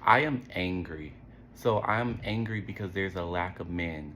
I am angry. So I'm angry because there's a lack of men.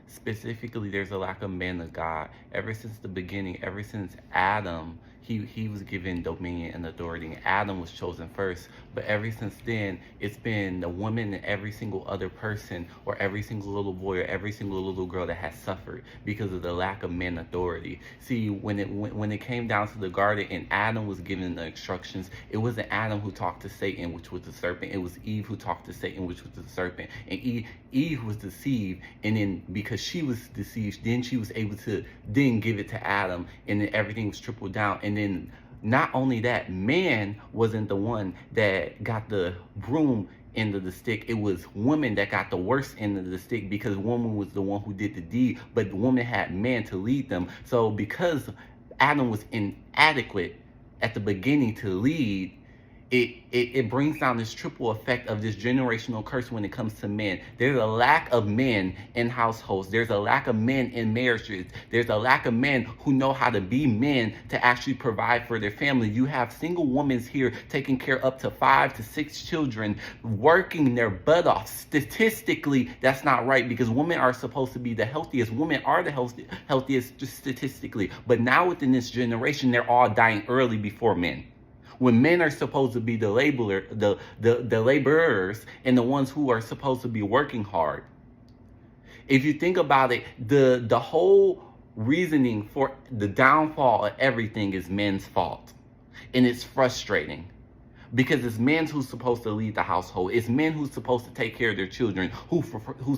Specifically, there's a lack of men of God. Ever since the beginning, ever since Adam, he was given dominion and authority. Adam was chosen first. But ever since then, it's been the woman and every single other person or every single little boy or every single little girl that has suffered because of the lack of men authority. See, when it came down to the garden and Adam was given the instructions, it wasn't Adam who talked to Satan, which was the serpent. It was Eve who talked to Satan, which was the serpent. And Eve was deceived, and then because she was deceived, then she was able to then give it to Adam, and then everything was tripled down. And then not only that, man wasn't the one that got the broom end of the stick. It was woman that got the worst end of the stick because woman was the one who did the deed, but the woman had man to lead them. So because Adam was inadequate at the beginning to lead, it brings down this triple effect of this generational curse when it comes to men. There's a lack of men in households. There's a lack of men in marriages. There's a lack of men who know how to be men to actually provide for their family. You have single women here taking care up to 5 to 6 children, working their butt off. Statistically, that's not right because women are supposed to be the healthiest. Women are the healthiest statistically. But now within this generation, they're all dying early before men. When men are supposed to be the laborers and the ones who are supposed to be working hard. If you think about it, the whole reasoning for the downfall of everything is men's fault. And it's frustrating. Because it's men who's supposed to lead the household. It's men who's supposed to take care of their children, who's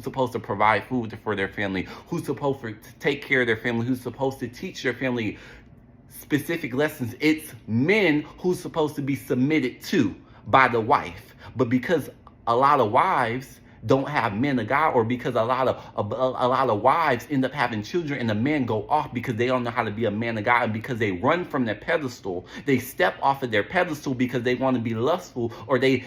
supposed to provide food for their family, who's supposed to take care of their family, who's supposed to teach their family specific lessons. It's men who's supposed to be submitted to by the wife. But because a lot of wives don't have men of God, or because a lot of wives end up having children and the men go off because they don't know how to be a man of God, and because they run from their pedestal, they step off of their pedestal because they want to be lustful, or they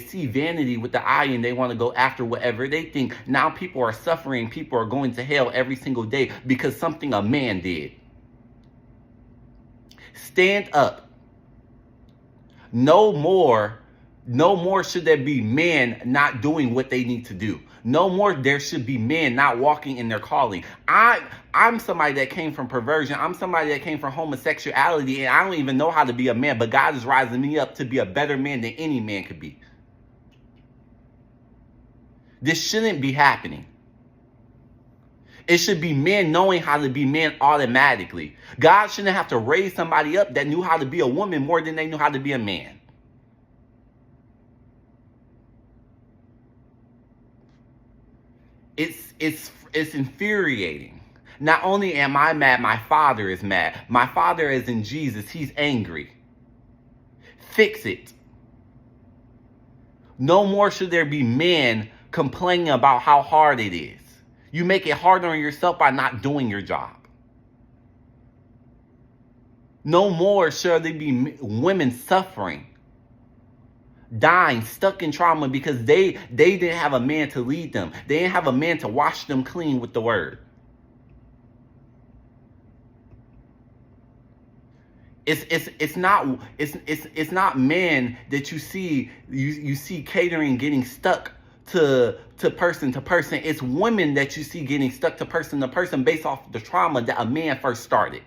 see vanity with the eye and they want to go after whatever they think. Now people are suffering, people are going to hell every single day because something a man did. Stand up. No more should there be men not doing what they need to do. No more there should be men not walking in their calling. I'm somebody that came from perversion. I'm somebody that came from homosexuality, and I don't even know how to be a man, but God is rising me up to be a better man than any man could be. This shouldn't be happening. It should be men knowing how to be men automatically. God shouldn't have to raise somebody up that knew how to be a woman more than they knew how to be a man. It's infuriating. Not only am I mad, my father is mad. My father is in Jesus. He's angry. Fix it. No more should there be men complaining about how hard it is. You make it harder on yourself by not doing your job. No more should there be women suffering, dying, stuck in trauma because they didn't have a man to lead them. They didn't have a man to wash them clean with the word. It's not men that you see catering getting stuck to person to person. It's women that you see getting stuck to person based off the trauma that a man first started.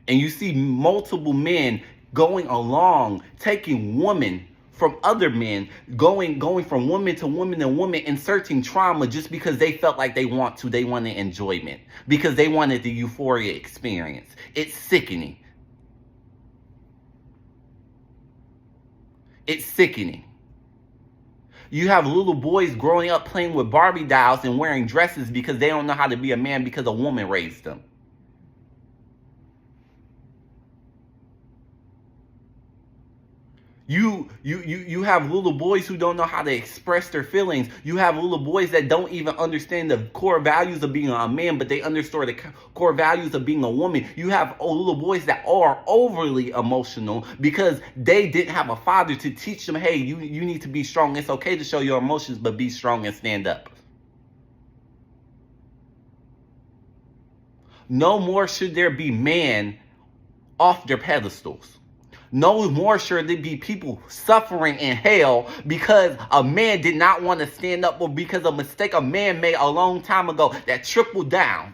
And you see multiple men going along, taking women from other men, going from woman to woman and woman, inserting trauma just because they felt like they wanted enjoyment, because they wanted the euphoria experience. It's sickening. It's sickening. You have little boys growing up playing with Barbie dolls and wearing dresses because they don't know how to be a man because a woman raised them. You have little boys who don't know how to express their feelings. You have little boys that don't even understand the core values of being a man, but they understand the core values of being a woman. You have little boys that are overly emotional because they didn't have a father to teach them, hey, you need to be strong. It's okay to show your emotions, but be strong and stand up. No more should there be men off their pedestals. No more sure there be people suffering in hell because a man did not want to stand up or because a mistake a man made a long time ago that trickled down.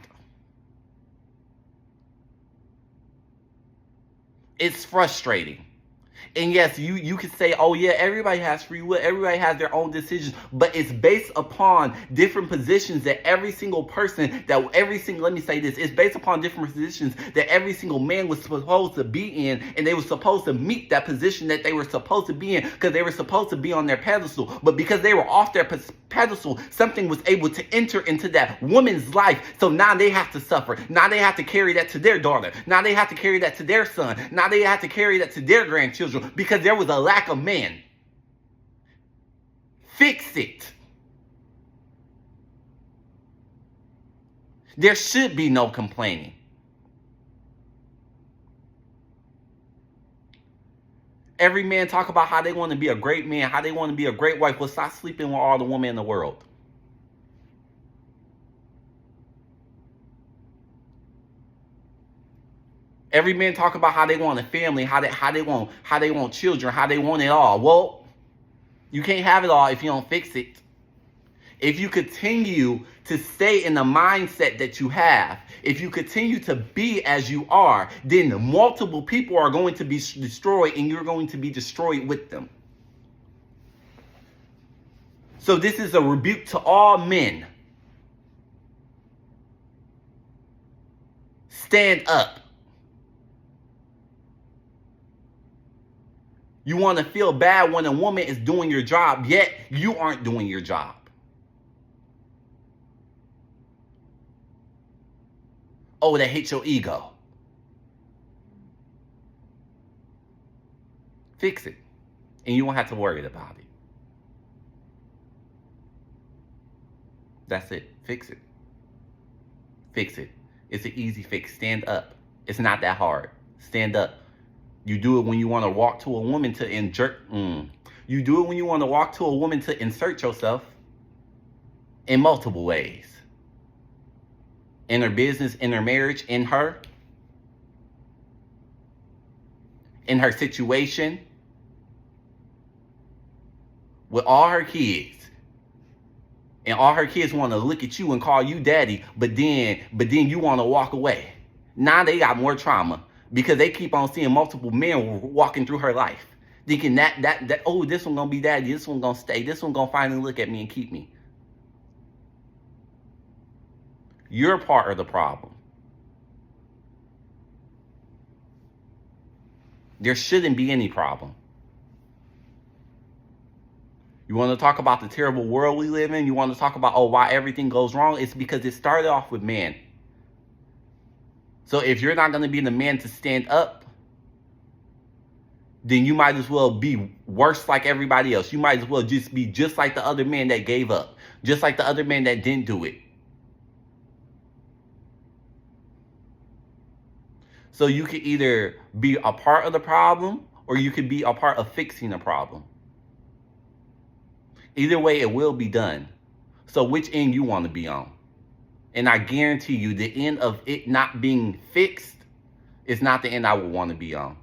It's frustrating. And yes, you could say, oh yeah, everybody has free will, everybody has their own decisions, but it's based upon different positions that every single person, let me say this, it's based upon different positions that every single man was supposed to be in, and they were supposed to meet that position that they were supposed to be in because they were supposed to be on their pedestal. But because they were off their pedestal, something was able to enter into that woman's life. So now they have to suffer. Now they have to carry that to their daughter. Now they have to carry that to their son. Now they have to carry that to their grandchildren because there was a lack of men. Fix it. There should be no complaining. Every man talk about how they want to be a great man, how they want to be a great wife. Well, stop sleeping with all the women in the world. Every man talk about how they want a family, how they want children, how they want it all. Well, you can't have it all if you don't fix it. If you continue to stay in the mindset that you have, if you continue to be as you are, then multiple people are going to be destroyed and you're going to be destroyed with them. So this is a rebuke to all men. Stand up. You want to feel bad when a woman is doing your job, yet you aren't doing your job. Oh, that hits your ego. Fix it. And you won't have to worry about it. That's it. Fix it. Fix it. It's an easy fix. Stand up. It's not that hard. Stand up. You do it when you want to walk to a woman to insert. You do it when you want to walk to a woman to insert yourself in multiple ways. In her business, in her marriage, in her situation, with all her kids. And all her kids want to look at you and call you daddy, but then you want to walk away. Now they got more trauma because they keep on seeing multiple men walking through her life. Thinking that oh, this one gonna be daddy, this one gonna stay, this one gonna finally look at me and keep me. You're part of the problem. There shouldn't be any problem. You want to talk about the terrible world we live in? You want to talk about, why everything goes wrong? It's because it started off with man. So if you're not going to be the man to stand up, then you might as well be worse like everybody else. You might as well just be just like the other man that gave up. Just like the other man that didn't do it. So you could either be a part of the problem or you could be a part of fixing the problem. Either way, it will be done. So which end you want to be on? And I guarantee you the end of it not being fixed is not the end I would want to be on.